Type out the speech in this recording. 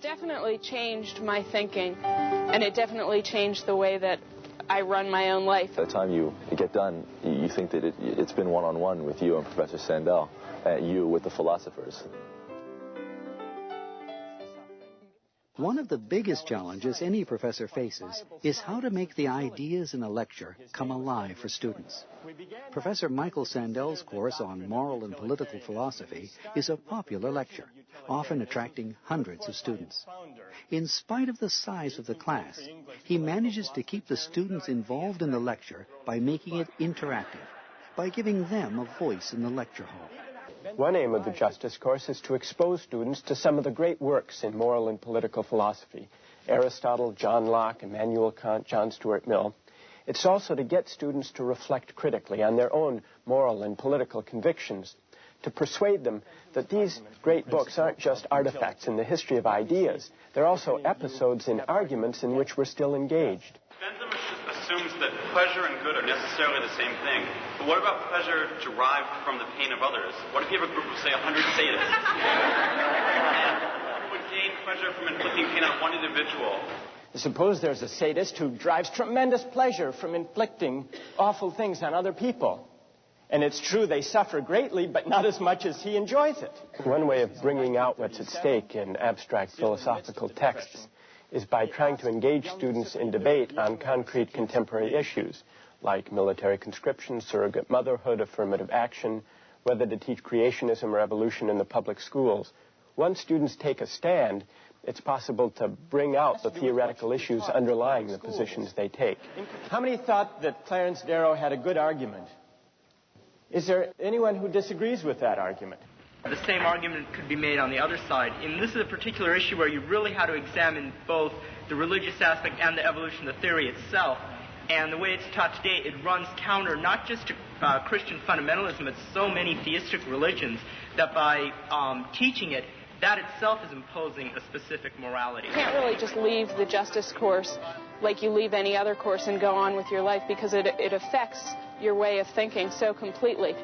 It definitely changed my thinking, and it definitely changed the way that I run my own life. By the time you get done, you think that it's been one-on-one with you and Professor Sandel, you with the philosophers. One of the biggest challenges any professor faces is how to make the ideas in a lecture come alive for students. Professor Michael Sandel's course on moral and political philosophy is a popular lecture, often attracting hundreds of students. In spite of the size of the class, he manages to keep the students involved in the lecture by making it interactive, by giving them a voice in the lecture hall. One aim of the Justice course is to expose students to some of the great works in moral and political philosophy: Aristotle, John Locke, Immanuel Kant, John Stuart Mill. It's also to get students to reflect critically on their own moral and political convictions, to persuade them that these great books aren't just artifacts in the history of ideas. They're also episodes in arguments in which we're still engaged. Bentham assumes that pleasure and good are necessarily the same thing. But what about pleasure derived from the pain of others? What if you have a group of, say, 100 sadists? Who would gain pleasure from inflicting pain on one individual? Suppose there's a sadist who derives tremendous pleasure from inflicting awful things on other people. And it's true they suffer greatly, but not as much as he enjoys it. One way of bringing out what's at stake in abstract philosophical texts is by trying to engage students in debate on concrete contemporary issues, like military conscription, surrogate motherhood, affirmative action, whether to teach creationism or evolution in the public schools. Once students take a stand, it's possible to bring out the theoretical issues underlying the positions they take. How many thought that Clarence Darrow had a good argument? Is there anyone who disagrees with that argument? The same argument could be made on the other side. And this is a particular issue where you really had to examine both the religious aspect and the evolution of the theory itself. And the way it's taught today, it runs counter not just to Christian fundamentalism, but so many theistic religions that by teaching it, that itself is imposing a specific morality. You can't really just leave the Justice course like you leave any other course and go on with your life, because it affects your way of thinking so completely.